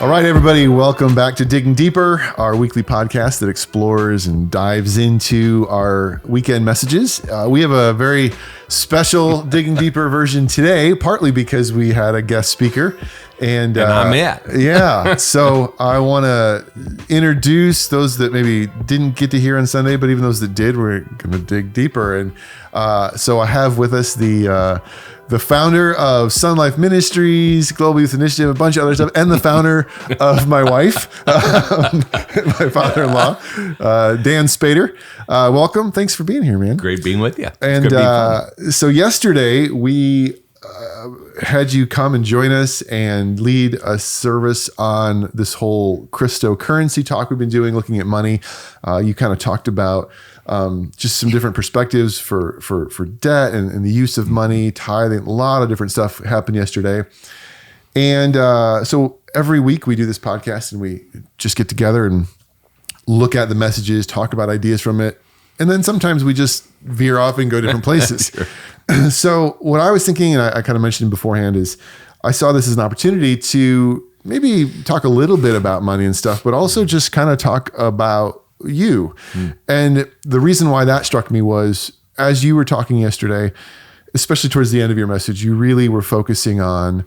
All right, everybody, welcome back to Digging Deeper, our weekly podcast that explores and dives into our weekend messages. We have a very special Digging Deeper version today, partly because we had a guest speaker. And I'm it. Yeah. So I want to introduce those that maybe didn't get to hear on Sunday, but even those that did, we're going to dig deeper. And so I have with us the founder of Sun Life Ministries, Global Youth Initiative, a bunch of other stuff, and the founder of my wife, my father-in-law, Dan Spader. Welcome. Thanks for being here, man. Great being with you. And so yesterday we had you come and join us and lead a service on this whole cryptocurrency talk we've been doing, looking at money. You kind of talked about just some different perspectives for debt and the use of money, tithing, a lot of different stuff happened yesterday. And so every week we do this podcast and we just get together and look at the messages, talk about ideas from it. And then sometimes we just veer off and go different places. Sure. So what I was thinking, and I kind of mentioned beforehand, is I saw this as an opportunity to maybe talk a little bit about money and stuff, but also just kind of talk about you. And the reason why that struck me was, as you were talking yesterday, especially towards the end of your message, you really were focusing on,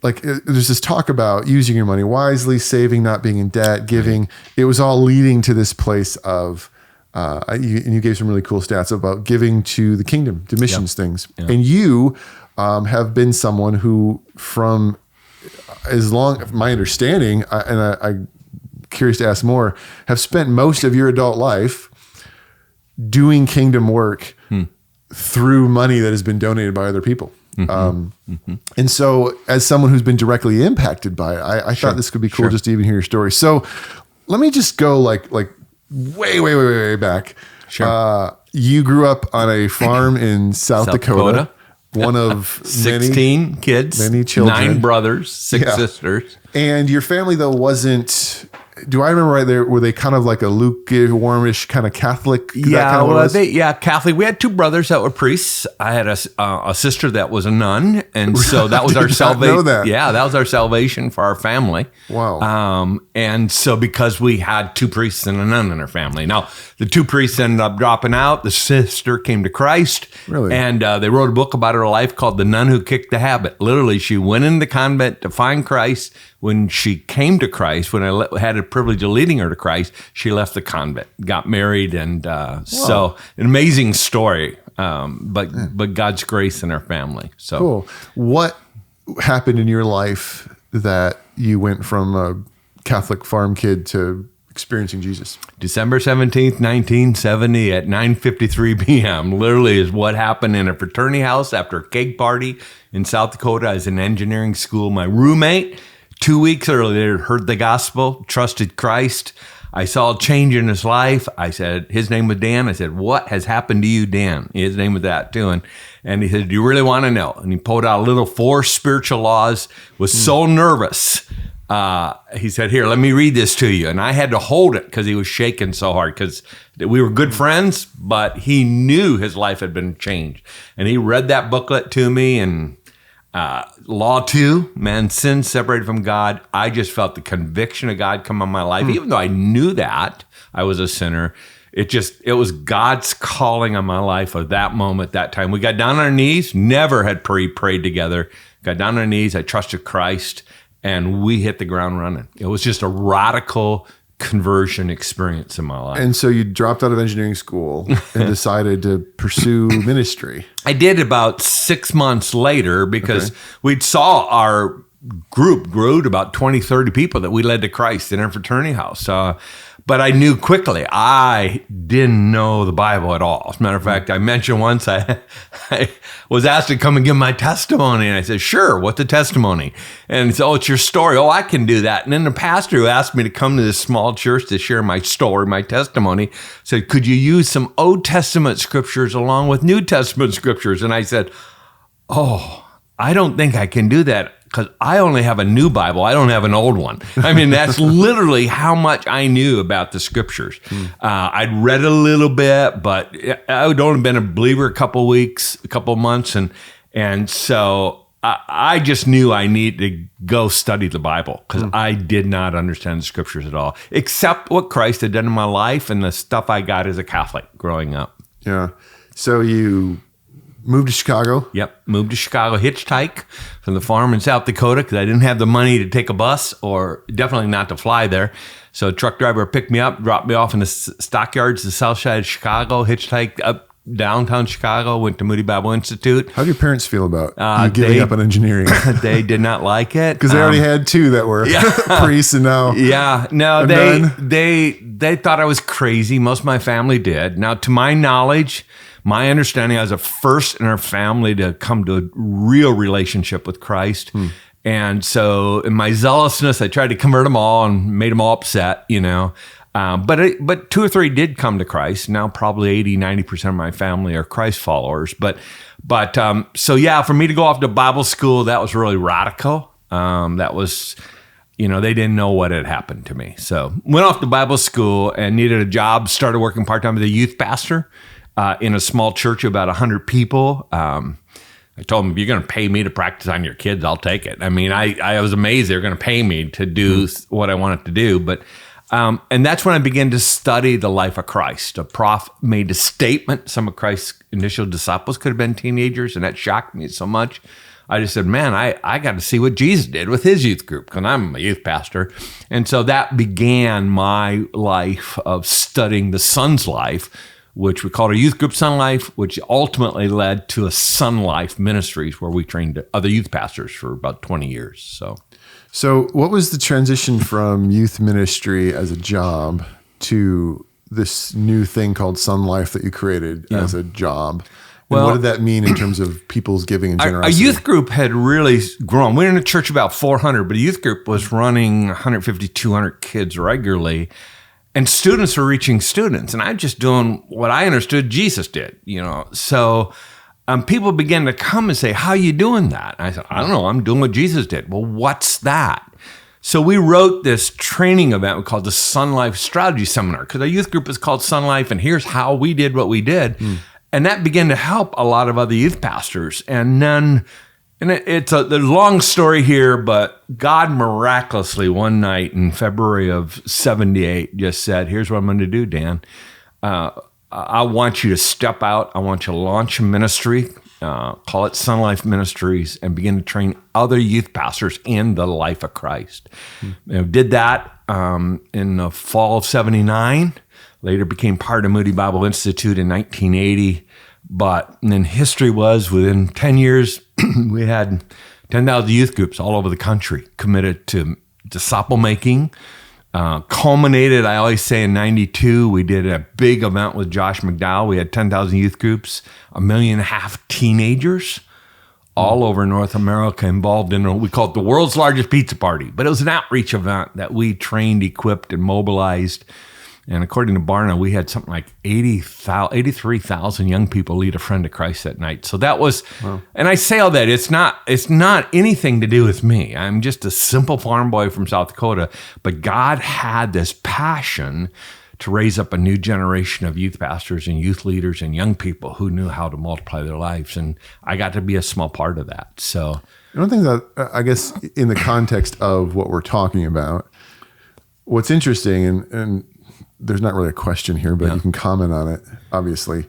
like, there's this talk about using your money wisely, saving, not being in debt, giving. It was all leading to this place of, and you gave some really cool stats about giving to the kingdom, to missions things. Yep. And you have been someone who, from as long, my understanding, I'm curious to ask more, have spent most of your adult life doing kingdom work through money that has been donated by other people. And so as someone who's been directly impacted by it, I thought this could be cool just to even hear your story. So let me just go like way back. Sure. You grew up on a farm in South Dakota. One of 16 kids, many children, 9 brothers, 6 sisters. And your family, though, wasn't, do I remember right there, were they kind of like a lukewarmish kind of Catholic? Catholic. We had 2 brothers that were priests. I had a sister that was a nun. And so that was our salvation. Yeah, that was our salvation for our family. Wow. And so because we had 2 priests and a nun in our family. Now, the 2 priests ended up dropping out. The sister came to Christ. Really? And they wrote a book about her life called The Nun Who Kicked the Habit. Literally, she went in the convent to find Christ. When she came to Christ, when I had the privilege of leading her to Christ, she left the convent, got married, and so an amazing story. But God's grace in our family. So cool. What happened in your life that you went from a Catholic farm kid to experiencing Jesus? December 17th, 1970 at 9:53 p.m. literally is what happened in a fraternity house after a cake party in South Dakota. I was in engineering school. My roommate, 2 weeks earlier, heard the gospel, trusted Christ. I saw a change in his life. I said, his name was Dan. I said, what has happened to you, Dan? His name was that too. And he said, do you really want to know? And he pulled out a little 4 spiritual laws, was so nervous. He said, here, let me read this to you. And I had to hold it because he was shaking so hard, because we were good friends, but he knew his life had been changed. And he read that booklet to me, and Law 2, man, sin separated from God. I just felt the conviction of God come on my life. Even though I knew that I was a sinner, it was God's calling on my life of that moment, that time. We got down on our knees, never had prayed together. Got down on our knees, I trusted Christ, and we hit the ground running. It was just a radical conversion experience in my life. And so you dropped out of engineering school and decided to pursue ministry. I did about 6 months later, because we saw our group grew to about 20, 30 people that we led to Christ in our fraternity house. But I knew quickly I didn't know the Bible at all. As a matter of fact, I mentioned once I was asked to come and give my testimony. And I said, sure, what's the testimony? And he said, oh, it's your story. Oh, I can do that. And then the pastor who asked me to come to this small church to share my story, my testimony, said, could you use some Old Testament scriptures along with New Testament scriptures? And I said, oh, I don't think I can do that, because I only have a new Bible. I don't have an old one. I mean, that's literally how much I knew about the scriptures. I'd read a little bit, but I'd only been a believer a couple weeks, a couple months. And so I just knew I needed to go study the Bible because I did not understand the scriptures at all, except what Christ had done in my life and the stuff I got as a Catholic growing up. Yeah. So you moved to Chicago? Yep. Moved to Chicago, hitchhike from the farm in South Dakota because I didn't have the money to take a bus or definitely not to fly there. So a truck driver picked me up, dropped me off in the stockyards, the south side of Chicago, hitchhiked up downtown Chicago, went to Moody Bible Institute. How do your parents feel about you giving up on engineering? They did not like it. Because they already had two that were priests and now. Yeah. No, they thought I was crazy. Most of my family did. Now, to my knowledge, my understanding, I was the first in our family to come to a real relationship with Christ. And so in my zealousness, I tried to convert them all and made them all upset, you know. But two or three did come to Christ. Now probably 80-90% of my family are Christ followers. So yeah, for me to go off to Bible school, that was really radical. That was, you know, they didn't know what had happened to me. So went off to Bible school and needed a job, started working part-time as a youth pastor in a small church of about 100 people. I told them, if you're going to pay me to practice on your kids, I'll take it. I mean, I was amazed they were going to pay me to do what I wanted to do. But and that's when I began to study the life of Christ. A prof made a statement. Some of Christ's initial disciples could have been teenagers, and that shocked me so much. I just said, man, I got to see what Jesus did with his youth group because I'm a youth pastor. And so that began my life of studying the Son's life, which we called a youth group Son Life, which ultimately led to a Son Life Ministries where we trained other youth pastors for about 20 years. So what was the transition from youth ministry as a job to this new thing called Son Life that you created as a job? And what did that mean in terms of people's giving and generosity? A youth group had really grown. We were in a church about 400, but a youth group was running 150, 200 kids regularly. And students were reaching students. And I'm just doing what I understood Jesus did, you know. So people began to come and say, how are you doing that? And I said, I don't know. I'm doing what Jesus did. Well, what's that? So we wrote this training event we called the Son Life Strategy Seminar because our youth group is called Son Life, and here's how we did what we did. And that began to help a lot of other youth pastors. And then, there's a long story here, but God miraculously one night in February of 78 just said, here's what I'm going to do, Dan. I want you to step out. I want you to launch a ministry, call it Son Life Ministries, and begin to train other youth pastors in the life of Christ. Did that in the fall of 79. Later became part of Moody Bible Institute in 1980. But then history was within 10 years, we had 10,000 youth groups all over the country committed to disciple making. Culminated, I always say, in 92, we did a big event with Josh McDowell. We had 10,000 youth groups, 1.5 million teenagers all over North America involved in, we call it the world's largest pizza party. But it was an outreach event that we trained, equipped, and mobilized. And according to Barna, we had something like 83,000 young people lead a friend to Christ that night. So that was, and I say all that, it's not anything to do with me. I'm just a simple farm boy from South Dakota, but God had this passion to raise up a new generation of youth pastors and youth leaders and young people who knew how to multiply their lives. And I got to be a small part of that. So one thing that I guess in the context of what we're talking about, what's interesting, and there's not really a question here, but you can comment on it, obviously.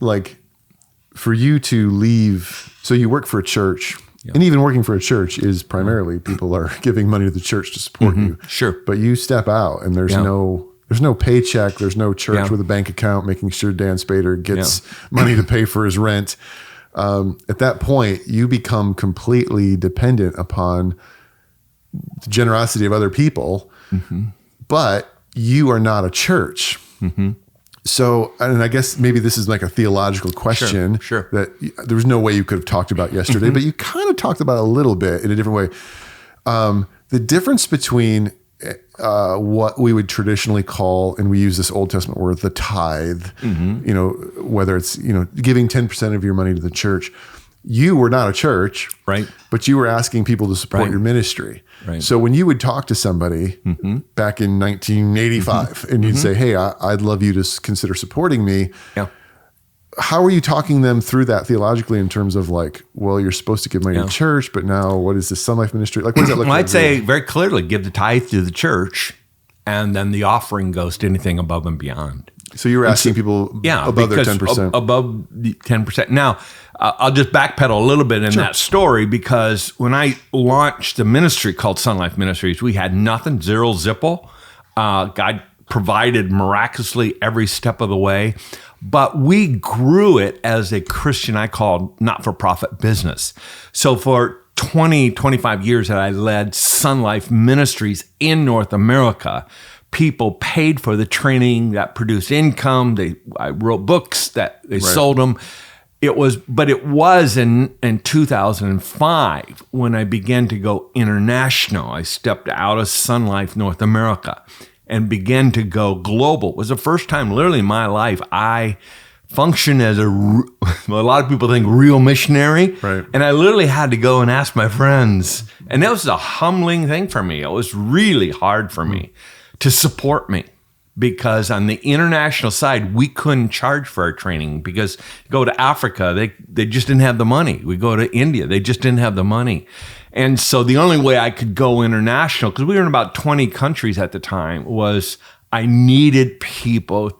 Like, for you to leave, so you work for a church, and even working for a church is primarily people are giving money to the church to support you. Sure. But you step out and there's no paycheck, there's no church with a bank account making sure Dan Spader gets money to pay for his rent. At that point, you become completely dependent upon the generosity of other people, but you are not a church. So, and I guess maybe this is like a theological question that there was no way you could have talked about yesterday, but you kind of talked about a little bit in a different way. The difference between what we would traditionally call, and we use this Old Testament word, the tithe, you know, whether it's, you know, giving 10% of your money to the church. You were not a church, right? But you were asking people to support your ministry. Right. So when you would talk to somebody back in 1985 and you'd say, hey, I'd love you to consider supporting me. how are you talking them through that theologically in terms of like, well, you're supposed to give money to church, but now what is this Sun Life ministry? Like, what does that look like? I'd say very clearly give the tithe to the church, and then the offering goes to anything above and beyond. So you were asking people above their 10%. Above the 10%. Now, I'll just backpedal a little bit in that story, because when I launched a ministry called Sun Life Ministries, we had nothing, zero zipple. God provided miraculously every step of the way. But we grew it as a Christian, I called not-for-profit business. So for 20, 25 years that I led Sun Life Ministries in North America, people paid for the training that produced income. I wrote books that they sold them. It was in 2005 when I began to go international. I stepped out of Sun Life North America and began to go global. It was the first time literally in my life I functioned as a lot of people think real missionary. Right. And I literally had to go and ask my friends. And that was a humbling thing for me. It was really hard for me to support me, because on the international side, we couldn't charge for our training, because you go to Africa, they just didn't have the money. We go to India, they just didn't have the money. And so the only way I could go international, because we were in about 20 countries at the time, was I needed people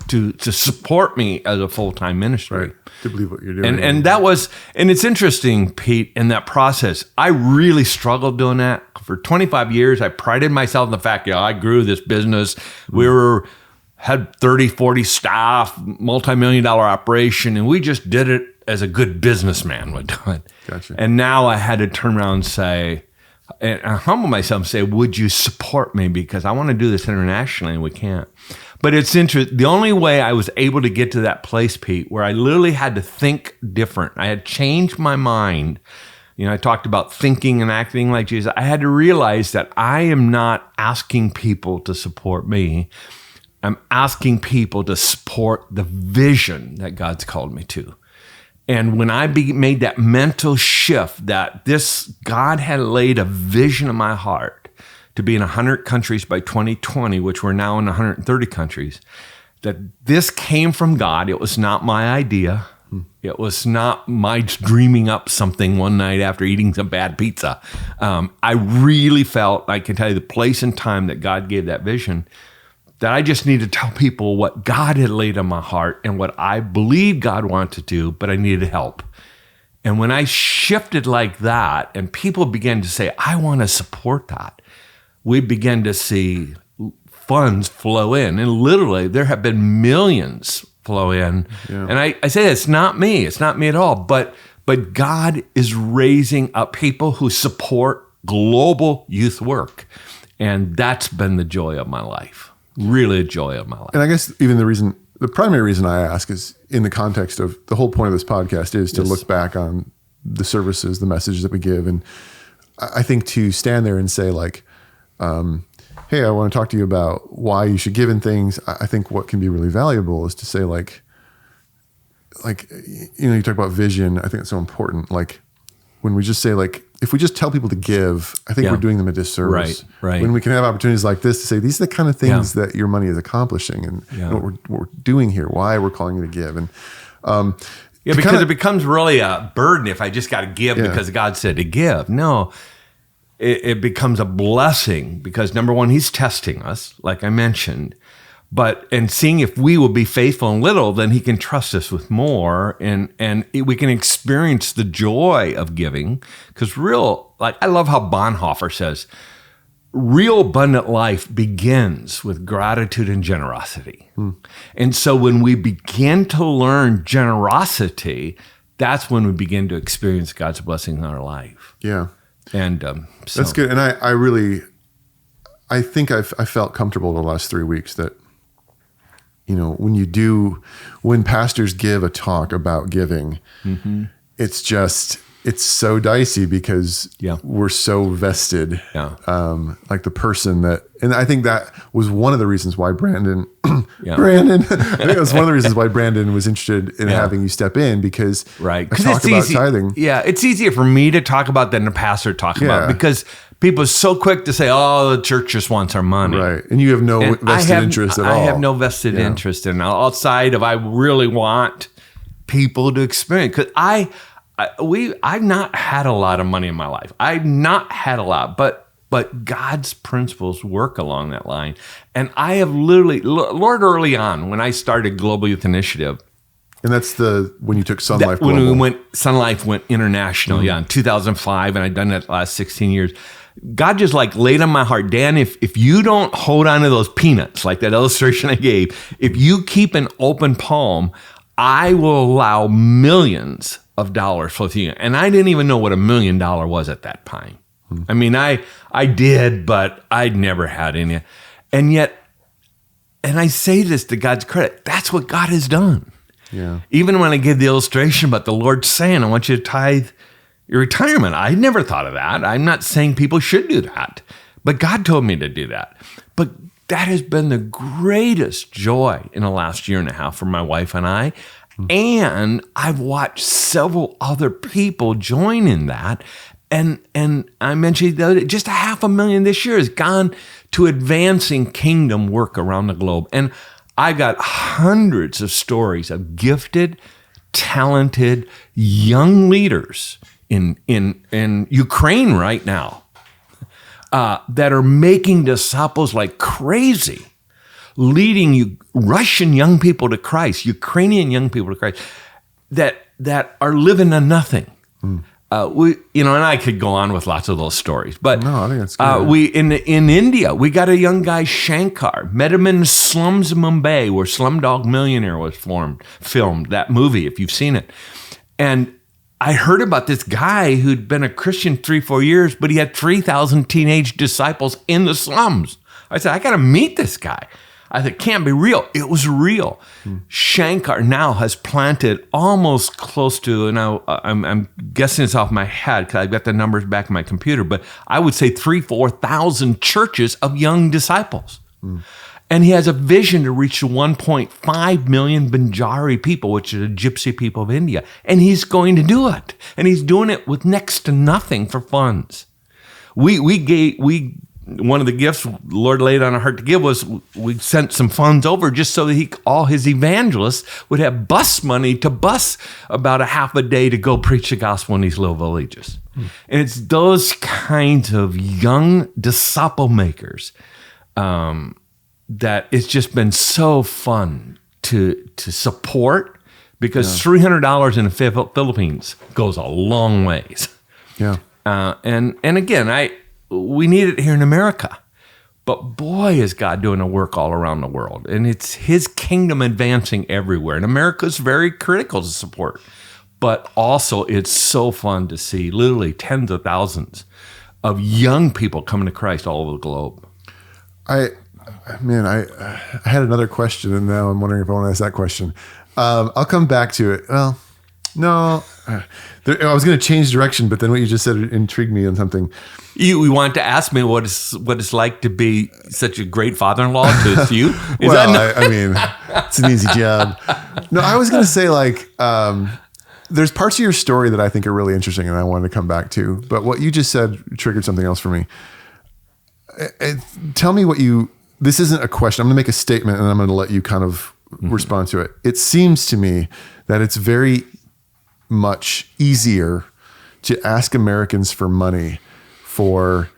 to support me as a full-time ministry. Right. To believe what you're doing. And that was, and it's interesting, Pete, in that process, I really struggled doing that. For 25 years, I prided myself in the fact, I grew this business. We had 30, 40 staff, multi-million-dollar operation, and we just did it as a good businessman would do it. Gotcha. And now I had to turn around and say, and I humble myself and say, would you support me? Because I want to do this internationally, and we can't. But it's interesting. The only way I was able to get to that place, Pete, where I literally had to think different. I had changed my mind. I talked about thinking and acting like Jesus. I had to realize that I am not asking people to support me. I'm asking people to support the vision that God's called me to. And when I made that mental shift that God had laid a vision in my heart to be in 100 countries by 2020, which we're now in 130 countries, that this came from God. It was not my idea. It was not my dreaming up something one night after eating some bad pizza. I really felt, I can tell you the place and time that God gave that vision, that I just need to tell people what God had laid on my heart and what I believe God wanted to do, but I needed help. And when I shifted like that and people began to say, I want to support that, we began to see funds flow in. And literally, there have been millions flow in. Yeah. And I say it's not me. It's not me at all. But God is raising up people who support global youth work. And that's been the joy of my life. Really a joy of my life. And I guess even the primary reason I ask is in the context of the whole point of this podcast is to look back on the services, the messages that we give. And I think to stand there and say like, hey, I want to talk to you about why you should give in things. I think what can be really valuable is to say like, you talk about vision. I think it's so important. Like when we just say like, if we just tell people to give, I think we're doing them a disservice. Right. When we can have opportunities like this to say, these are the kind of things that your money is accomplishing and what we're doing here, why we're calling you to give. And because it becomes really a burden if I just got to give because God said to give. No, it becomes a blessing because number one, he's testing us, like I mentioned. And seeing if we will be faithful in little, then he can trust us with more, and we can experience the joy of giving. Because I love how Bonhoeffer says, real abundant life begins with gratitude and generosity. And so when we begin to learn generosity, that's when we begin to experience God's blessing in our life. Yeah. And that's good. And I think I felt comfortable the last 3 weeks that, when pastors give a talk about giving, it's so dicey because we're so vested, like the person that, and I think that was one of the reasons why Brandon, I think it was one of the reasons why Brandon was interested in having you step in because I talk about tithing. Yeah. It's easier for me to talk about than the pastor talk about because people are so quick to say, the church just wants our money. Right. And you have vested interest at all. I have no vested interest in outside of I really want people to experience. Because I've not had a lot of money in my life. I've not had a lot, but God's principles work along that line. And I have literally, Lord, early on when I started Global Youth Initiative. And that's when you took Sun Life When Global. Sun Life went international, in 2005, and I've done that the last 16 years. God just like laid on my heart, Dan, if you don't hold on to those peanuts, like that illustration I gave, if you keep an open palm, I will allow millions of dollars flow through you. And I didn't even know what $1 million was at that time. I mean, I did, but I'd never had any. And yet, and I say this to God's credit, that's what God has done. Yeah. Even when I give the illustration about the Lord saying, I want you to tithe your retirement. I never thought of that. I'm not saying people should do that, but God told me to do that. But that has been the greatest joy in the last year and a half for my wife and I. And I've watched several other people join in that. And I mentioned the other day, just $500,000 this year has gone to advancing kingdom work around the globe. And I got hundreds of stories of gifted, talented, young leaders in Ukraine right now that are making disciples like crazy, leading Russian young people to Christ, Ukrainian young people to Christ, that are living on nothing. And I could go on with lots of those stories, but no, I think that's good. In India, we got a young guy, Shankar, met him in the slums of Mumbai, where Slumdog Millionaire was filmed, that movie, if you've seen it. And I heard about this guy who'd been a Christian 3-4 years, but he had 3,000 teenage disciples in the slums. I said, I got to meet this guy. I said, can't be real. It was real. Shankar now has planted almost close to, and I'm guessing this off my head because I've got the numbers back in my computer, but I would say 3,000-4,000 churches of young disciples. And he has a vision to reach the 1.5 million Banjari people, which are the gypsy people of India. And he's going to do it. And he's doing it with next to nothing for funds. One of the gifts the Lord laid on our heart to give was we sent some funds over just so that all his evangelists would have bus money to bus about a half a day to go preach the gospel in these little villages. And it's those kinds of young disciple makers that it's just been so fun to support, because $300 in the Philippines goes a long ways. Yeah. And again, we need it here in America, but boy, is God doing a work all around the world, and it's his kingdom advancing everywhere. And America's very critical to support, but also it's so fun to see literally tens of thousands of young people coming to Christ all over the globe. I had another question, and now I'm wondering if I want to ask that question. I'll come back to it. Well, no, I was going to change direction, but then what you just said intrigued me on something. You wanted to ask me what it's like to be such a great father-in-law to you? I mean, it's an easy job. No, I was going to say there's parts of your story that I think are really interesting, and I wanted to come back to. But what you just said triggered something else for me. Tell me this isn't a question. I'm going to make a statement, and I'm going to let you kind of respond to it. It seems to me that it's very much easier to ask Americans for money for,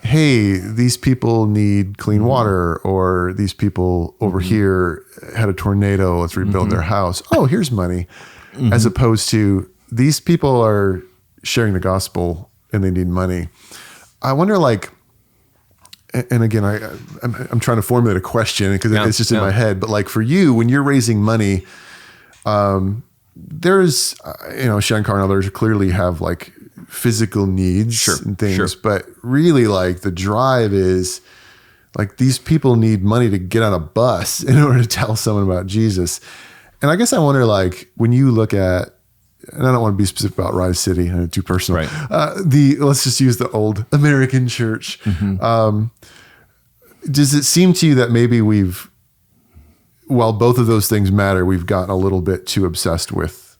hey, these people need clean water, or these people over here had a tornado, let's rebuild their house. Oh, here's money. As opposed to, these people are sharing the gospel and they need money. I wonder, and again, I'm trying to formulate a question because it's just in my head, but for you, when you're raising money, there's, Shankar and others clearly have physical needs and things, but really the drive is these people need money to get on a bus in order to tell someone about Jesus. And I guess I wonder, when you look at, and I don't want to be specific about Rise City, too personal. Right. Let's just use the old American church. Does it seem to you that maybe while both of those things matter, we've gotten a little bit too obsessed with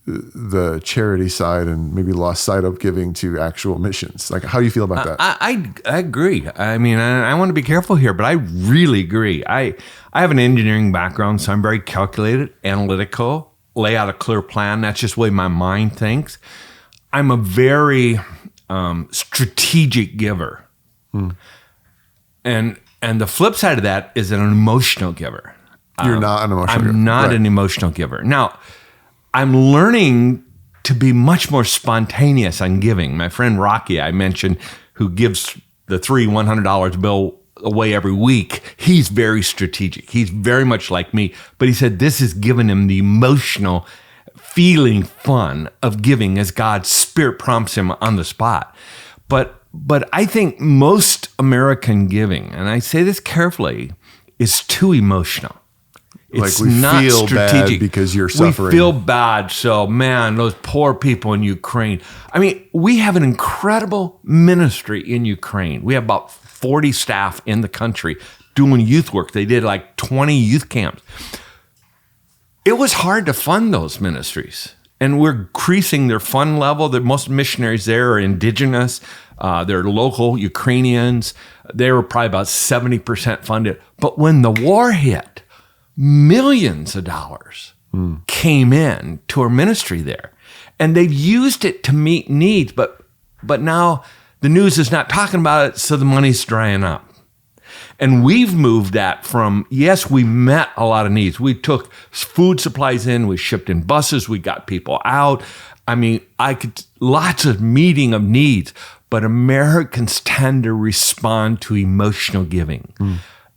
the charity side and maybe lost sight of giving to actual missions? How do you feel about that? I agree. I mean, I want to be careful here, but I really agree. I have an engineering background, so I'm very calculated, analytical, lay out a clear plan. That's just the way my mind thinks. I'm a very strategic giver. And the flip side of that is an emotional giver. You're not an emotional giver. I'm not an emotional giver. Now, I'm learning to be much more spontaneous on giving. My friend Rocky, I mentioned, who gives the $3 $100 bill away every week, he's very strategic. He's very much like me. But he said this has given him the emotional feeling fun of giving as God's Spirit prompts him on the spot. But I think most American giving, and I say this carefully, is too emotional. It's like we not feel strategic bad because you're suffering. We feel bad. So, man, those poor people in Ukraine. I mean, we have an incredible ministry in Ukraine. We have about 40 staff in the country doing youth work. They did like 20 youth camps. It was hard to fund those ministries. And we're increasing their fund level. Most missionaries there are indigenous. They're local Ukrainians. They were probably about 70% funded. But when the war hit, millions of dollars came in to our ministry there. And they've used it to meet needs. But now the news is not talking about it, so the money's drying up. And we've moved that from, yes, we met a lot of needs. We took food supplies in, we shipped in buses, we got people out. I mean, lots of meeting of needs, but Americans tend to respond to emotional giving.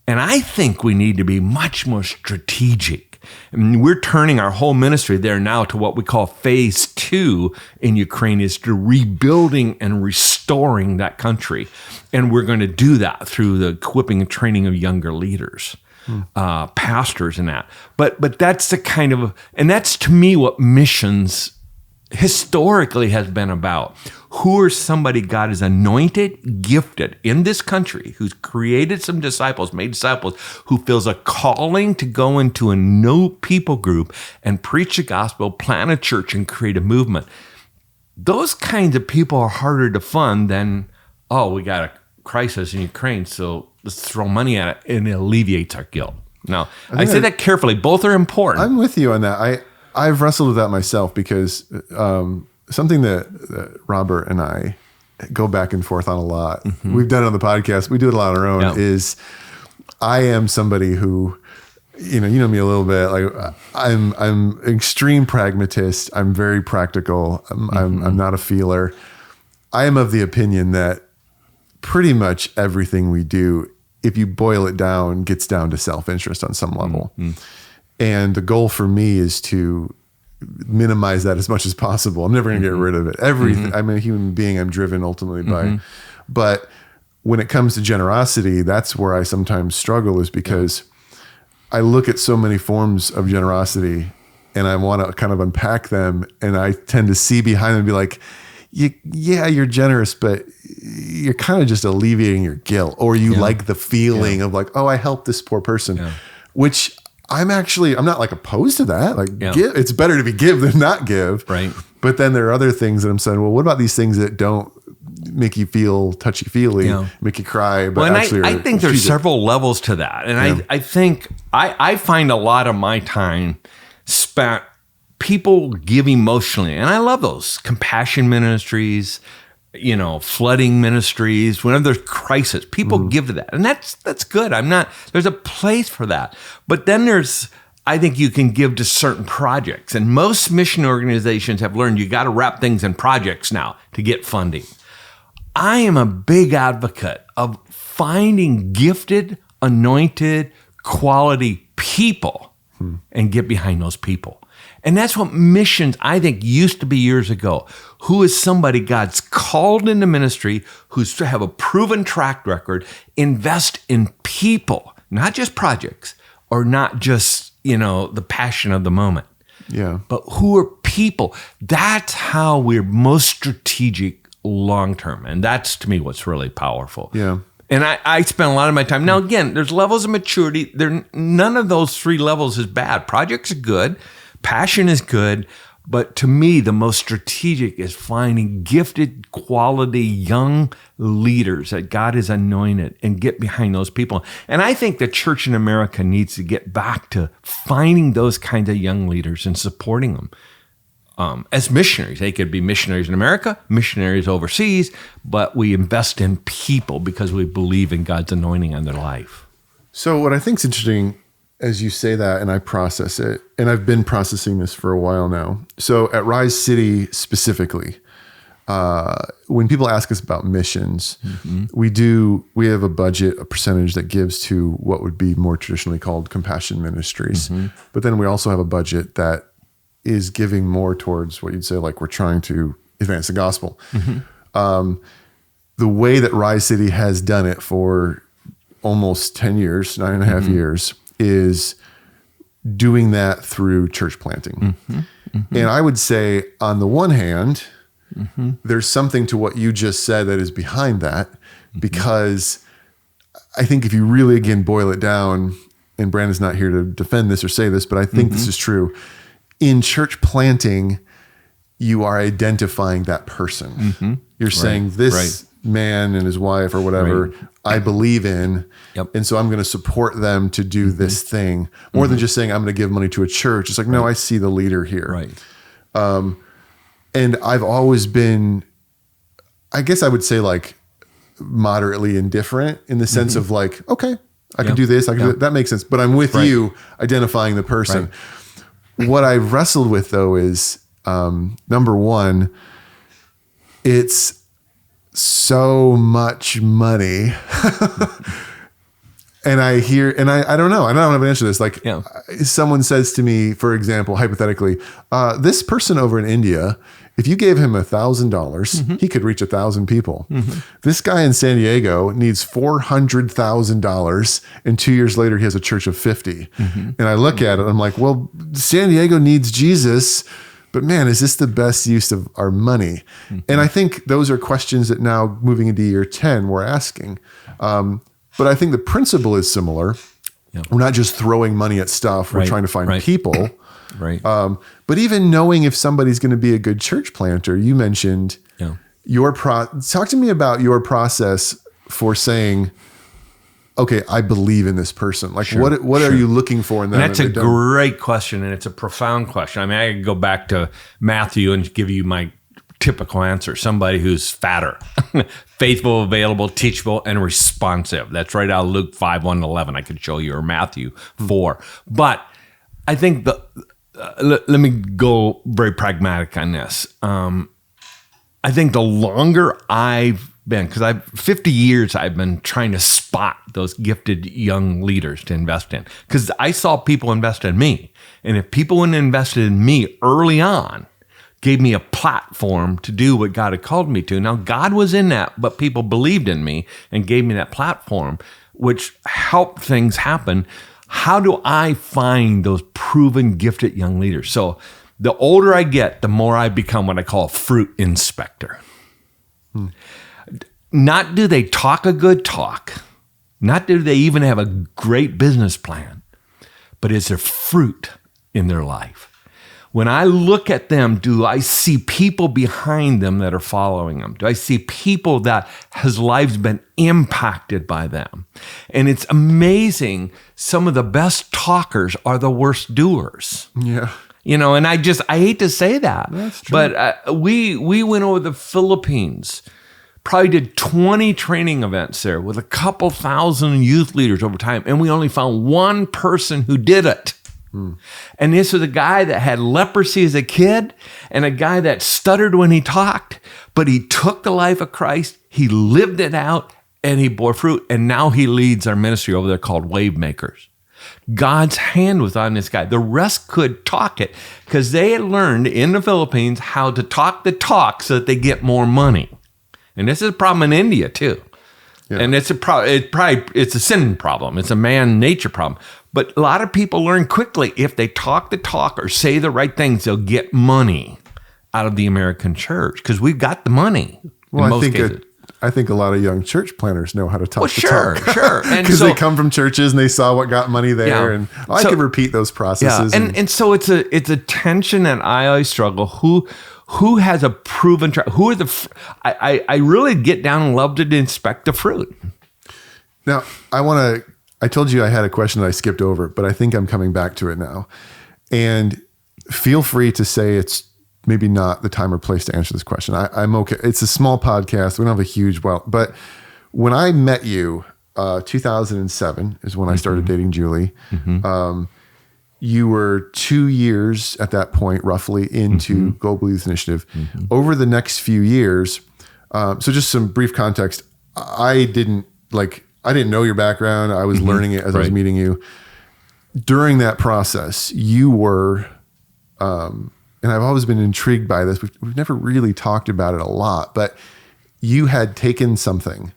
And I think we need to be much more strategic. I mean, we're turning our whole ministry there now to what we call phase 2 in Ukraine, is to rebuilding and restoring that country. And we're going to do that through the equipping and training of younger leaders, pastors and that. But that's the kind of, and that's to me what missions historically has been about. Who are somebody God has anointed, gifted in this country, who's created some disciples, made disciples, who feels a calling to go into a new people group and preach the gospel, plant a church, and create a movement. Those kinds of people are harder to fund than, oh, we got a crisis in Ukraine, so let's throw money at it, and it alleviates our guilt. Now, I say that carefully. Both are important. I'm with you on that. I've wrestled with that myself because something that Robert and I go back and forth on a lot. We've done it on the podcast. We do it a lot on our own. Is I am somebody who, you know me a little bit. Like I'm extreme pragmatist. I'm very practical. I'm not a feeler. I am of the opinion that pretty much everything we do, if you boil it down, gets down to self-interest on some level. And the goal for me is to minimize that as much as possible. I'm never going to get rid of it. Everything. I'm a human being. I'm driven ultimately by, but when it comes to generosity, that's where I sometimes struggle, is because I look at so many forms of generosity and I want to kind of unpack them. And I tend to see behind them and be like, yeah, you're generous, but you're kind of just alleviating your guilt, or you like the feeling of like, oh, I helped this poor person, which I'm not like opposed to that. Like give, it's better to be give than not give. Right. But then there are other things that I'm saying, well, what about these things that don't make you feel touchy-feely, make you cry? But actually I think there's several levels to that. And I think I find a lot of my time spent people give emotionally. And I love those compassion ministries, flooding ministries, whenever there's crisis, people give to that. And that's good. There's a place for that. But then I think you can give to certain projects. And most mission organizations have learned you got to wrap things in projects now to get funding. I am a big advocate of finding gifted, anointed, quality people and get behind those people. And that's what missions, I think, used to be years ago. Who is somebody God's called into ministry, who's to have a proven track record, invest in people, not just projects, or not just, the passion of the moment. Yeah. But who are people? That's how we're most strategic long-term. And that's, to me, what's really powerful. Yeah. And I spend a lot of my time. Now, again, there's levels of maturity. None of those 3 levels is bad. Projects are good. Passion is good, But to me, the most strategic is finding gifted, quality, young leaders that God has anointed and get behind those people. And I think the church in America needs to get back to finding those kinds of young leaders and supporting them. As missionaries. They could be missionaries in America, missionaries overseas, but we invest in people because we believe in God's anointing on their life. So what I think is interesting as you say that, and I process it, and I've been processing this for a while now. So at Rise City specifically, when people ask us about missions, we have a budget, a percentage that gives to what would be more traditionally called compassion ministries. But then we also have a budget that is giving more towards what you'd say, like we're trying to advance the gospel. The way that Rise City has done it for almost 10 years, 9.5 years, is doing that through church planting. And I would say on the one hand, there's something to what you just said that is behind that, because I think if you really, again, boil it down, and Brandon's not here to defend this or say this, but I think this is true. In church planting, you are identifying that person. You're saying this man and his wife or whatever, I believe in. And so I'm going to support them to do this thing more than just saying I'm going to give money to a church. It's like, no, I see the leader here. And I've always been, I guess I would say, like moderately indifferent in the sense of like, okay, I can do this. I can do that. That makes sense. But I'm with you identifying the person. What I wrestled with though is, number one, it's so much money. And I hear, and I don't know, I don't have an answer to this. Like someone says to me, for example, hypothetically, this person over in India, if you gave him $1,000, he could reach 1,000 people. This guy in San Diego needs $400,000. And 2 years later, he has a church of 50. And I look at it, I'm like, well, San Diego needs Jesus, but man, is this the best use of our money? And I think those are questions that now moving into year 10, we're asking. But I think the principle is similar. We're not just throwing money at stuff. We're trying to find people. But even knowing if somebody's going to be a good church planter, you mentioned talk to me about your process for saying, okay, I believe in this person. Like what are you looking for in them? And that's a great question. And it's a profound question. I mean, I could go back to Matthew and give you my typical answer. Somebody who's fatter, faithful, available, teachable, and responsive. That's right out of Luke 5:1-11. I could show you, or Matthew 4. But I think let me go very pragmatic on this. I think the longer I've been, because 50 years I've been trying to spot those gifted young leaders to invest in, because I saw people invest in me. And if people wouldn't invested in me early on, gave me a platform to do what God had called me to. Now, God was in that, but people believed in me and gave me that platform, which helped things happen. How do I find those proven, gifted young leaders? So the older I get, the more I become what I call a fruit inspector. Not do they talk a good talk, not do they even have a great business plan, but is there fruit in their life? When I look at them, do I see people behind them that are following them? Do I see people that has lives been impacted by them? And it's amazing. Some of the best talkers are the worst doers. You know, and I hate to say that. That's true. But we went over the Philippines, probably did 20 training events there with a couple thousand youth leaders over time. And we only found one person who did it. And this was a guy that had leprosy as a kid and a guy that stuttered when he talked, but he took the life of Christ, he lived it out, and he bore fruit. And now he leads our ministry over there called Wave Makers. God's hand was on this guy. The rest could talk it because they had learned in the Philippines how to talk the talk so that they get more money. And this is a problem in India too. And it's a sin problem. It's a man nature problem. But a lot of people learn quickly if they talk the talk or say the right things, they'll get money out of the American church because we've got the money. Well, I think I think a lot of young church planners know how to talk. Well, sure. And because they come from churches and they saw what got money there, and I could repeat those processes. Yeah, and so it's a tension that I always struggle. Who has a proven track? Who are I really get down and love to inspect the fruit. Now I told you I had a question that I skipped over, but I think I'm coming back to it now. And feel free to say it's maybe not the time or place to answer this question. I'm okay. It's a small podcast. We don't have a huge but when I met you, 2007 is when I started dating Julie. You were 2 years at that point, roughly, into Global Youth Initiative. Over the next few years, so just some brief context. I didn't know your background. I was learning it as I was meeting you. During that process, you were, and I've always been intrigued by this. We've never really talked about it a lot, but you had taken something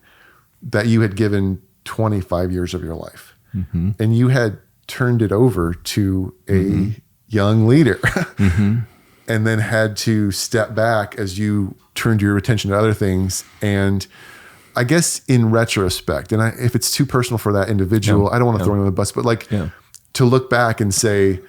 that you had given 25 years of your life, and you had turned it over to a young leader, and then had to step back as you turned your attention to other things. And I guess in retrospect, and if it's too personal for that individual, I don't want to throw him on the bus, but to look back and say,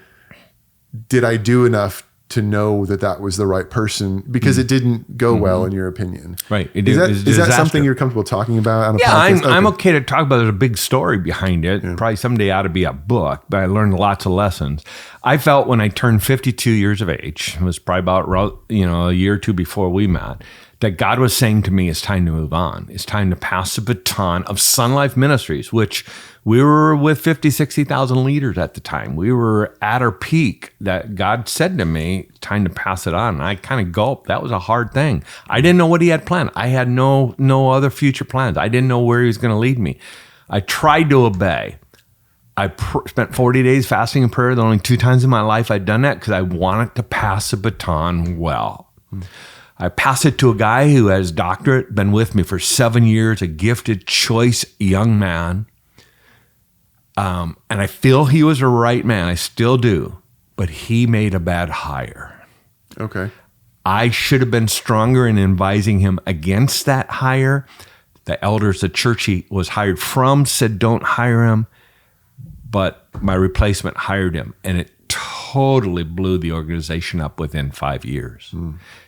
did I do enough to know that was the right person? Because it didn't go well, in your opinion. Right. Is that something you're comfortable talking about on a podcast? I'm okay to talk about. There's a big story behind it. Probably someday ought to be a book, but I learned lots of lessons. I felt when I turned 52 years of age, it was probably about a year or two before we met, that God was saying to me, it's time to move on. It's time to pass the baton of Sun Life Ministries, which we were with 50, 60,000 leaders at the time. We were at our peak that God said to me, time to pass it on. And I kind of gulped. That was a hard thing. I didn't know what he had planned. I had no other future plans. I didn't know where he was going to lead me. I tried to obey. I spent 40 days fasting and prayer. The only 2 times in my life I'd done that because I wanted to pass the baton well. I passed it to a guy who has a doctorate, been with me for 7 years, a gifted, choice young man. And I feel he was a right man. I still do. But he made a bad hire. Okay. I should have been stronger in advising him against that hire. The elders, the church he was hired from, said don't hire him. But my replacement hired him. And it totally blew the organization up within 5 years.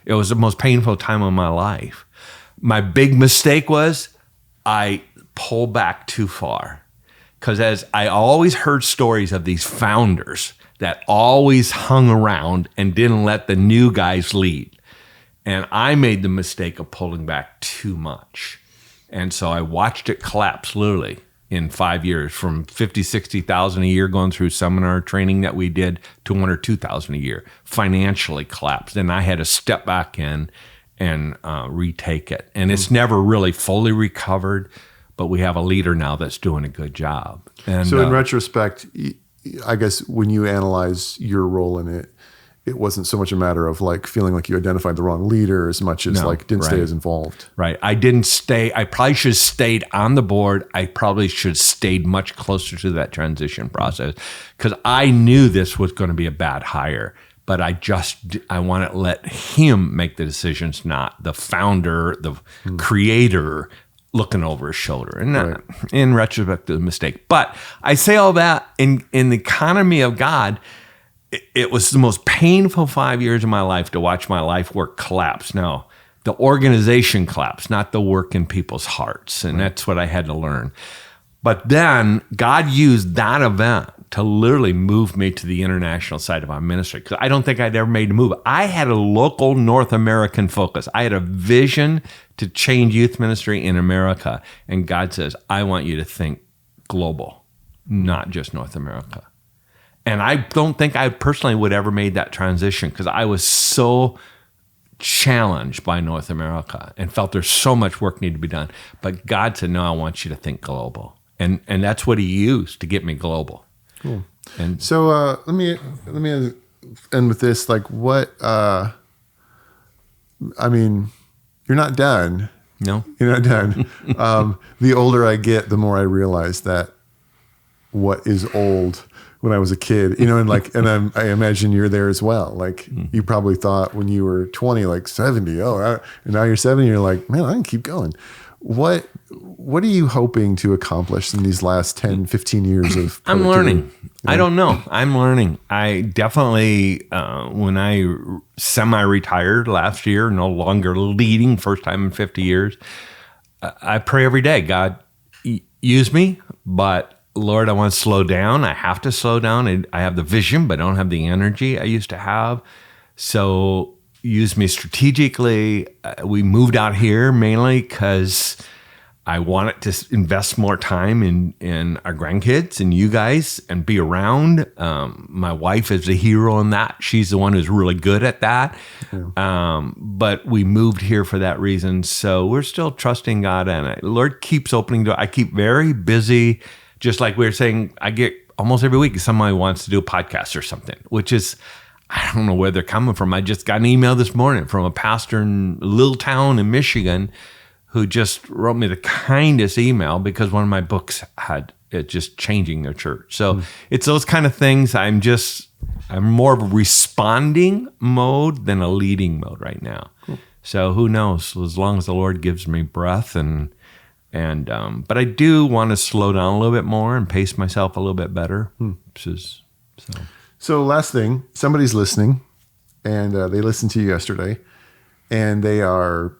It was the most painful time of my life. My big mistake was I pulled back too far. Because as I always heard stories of these founders that always hung around and didn't let the new guys lead. And I made the mistake of pulling back too much. And so I watched it collapse literally in 5 years, from 50, 60,000 a year going through seminar training that we did to 1 or 2,000 a year, financially collapsed. And I had to step back in and retake it. And it's never really fully recovered, but we have a leader now that's doing a good job. And so in retrospect, I guess when you analyze your role in it, it wasn't so much a matter of like feeling like you identified the wrong leader as much as didn't stay as involved. Right. I didn't stay. I probably should have stayed on the board. I probably should have stayed much closer to that transition process because I knew this was going to be a bad hire, but I want to let him make the decisions, not the founder, the creator looking over his shoulder. And in retrospect, it was a mistake. But I say all that in the economy of God. It was the most painful 5 years of my life to watch my life work collapse. Now, the organization collapsed, not the work in people's hearts. And that's what I had to learn. But then God used that event to literally move me to the international side of our ministry. Because I don't think I'd ever made a move. I had a local North American focus. I had a vision to change youth ministry in America. And God says, I want you to think global, not just North America. And I don't think I personally would ever made that transition because I was so challenged by North America and felt there's so much work needed to be done. But God said, no, I want you to think global. And that's what he used to get me global. Cool. And so let me end with this. Like what, I mean, you're not done. No, you're not done. The older I get, the more I realize that what is old when I was a kid, and I imagine you're there as well. Like you probably thought when you were 20, like 70, and now you're 70, you're like, man, I can keep going. what are you hoping to accomplish in these last 10, 15 years of I'm productivity? learning. I don't know. I'm learning. I definitely, when I semi-retired last year, no longer leading, first time in 50 years, I pray every day, God, use me, but Lord, I want to slow down. I have to slow down. I have the vision, but I don't have the energy I used to have. So use me strategically. We moved out here mainly because I wanted to invest more time in our grandkids and you guys and be around. My wife is a hero in that. She's the one who's really good at that. Yeah. But we moved here for that reason. So we're still trusting God, and Lord keeps opening doors. I keep very busy. Just like we were saying, I get almost every week somebody wants to do a podcast or something, which is, I don't know where they're coming from. I just got an email this morning from a pastor in a little town in Michigan who just wrote me the kindest email because one of my books had it just changing their church. So it's those kind of things. I'm more of a responding mode than a leading mode right now. Cool. So who knows? As long as the Lord gives me breath but I do want to slow down a little bit more and pace myself a little bit better. So last thing, somebody's listening and they listened to you yesterday and they are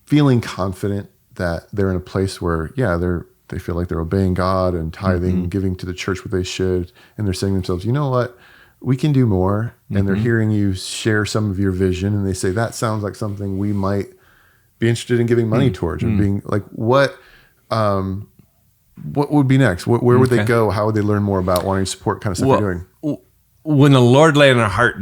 feeling confident that they're in a place where, they feel like they're obeying God and tithing, giving to the church what they should. And they're saying to themselves, you know what, we can do more. And they're hearing you share some of your vision. And they say, that sounds like something we might be interested in giving money towards, or being like, what would be next? Where would they go? How would they learn more about wanting to support kind of stuff you're doing? When the Lord laid on our heart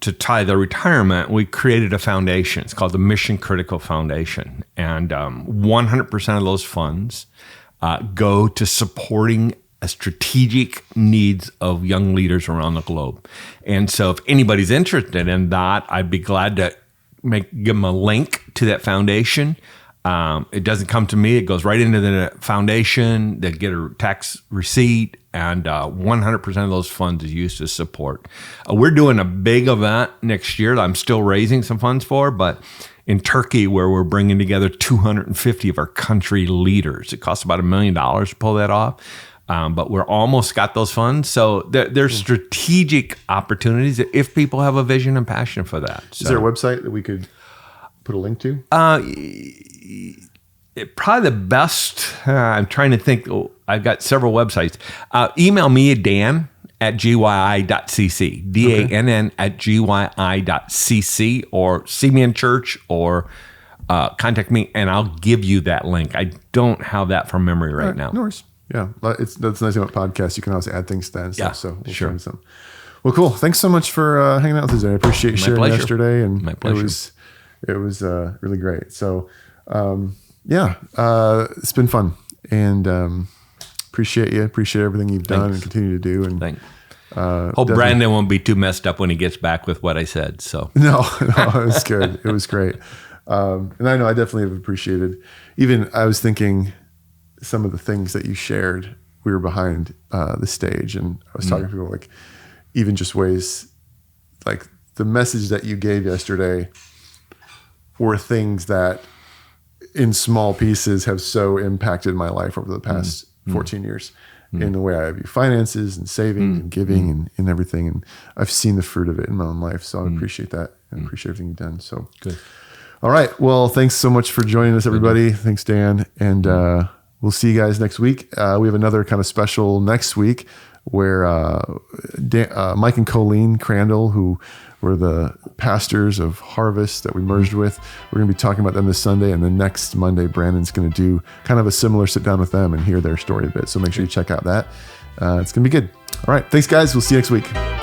to tie the retirement, we created a foundation. It's called the Mission Critical Foundation. And 100% of those funds go to supporting strategic needs of young leaders around the globe. And so if anybody's interested in that, I'd be glad to give them a link to that foundation. It doesn't come to me. It goes right into the foundation. They get a tax receipt, and 100% of those funds is used to support. We're doing a big event next year that I'm still raising some funds for, but in Turkey, where we're bringing together 250 of our country leaders. It costs about $1 million to pull that off. But we're almost got those funds. So there's strategic opportunities if people have a vision and passion for that. So, is there a website that we could put a link to? Probably the best, I'm trying to think. I've got several websites. Email me at dan@gyi.cc, dann@gyi.cc, or see me in church, or contact me and I'll give you that link. I don't have that from memory right now. No worries. Yeah, that's nice about podcasts. You can always add things to that and stuff. So we'll sure. find some. Well, cool. Thanks so much for hanging out with us today. I appreciate you sharing yesterday, and my pleasure. It was really great. So it's been fun, and appreciate you. Appreciate everything you've done and continue to do. And thanks. Hope Brandon won't be too messed up when he gets back with what I said. So no, it was good. It was great, and I know I definitely have appreciated. Even I was thinking, some of the things that you shared, we were behind the stage, and I was talking to people, like even just ways, like the message that you gave yesterday were things that in small pieces have so impacted my life over the past 14 years in the way I view finances and saving and giving and everything. And I've seen the fruit of it in my own life. So I appreciate that and appreciate everything you've done. So good. All right. Well, thanks so much for joining us, everybody. Thanks, Dan. And, we'll see you guys next week. We have another kind of special next week where Mike and Colleen Crandall, who were the pastors of Harvest that we merged with, we're going to be talking about them this Sunday. And then next Monday, Brandon's going to do kind of a similar sit down with them and hear their story a bit. So make sure you check out that. It's going to be good. All right. Thanks, guys. We'll see you next week.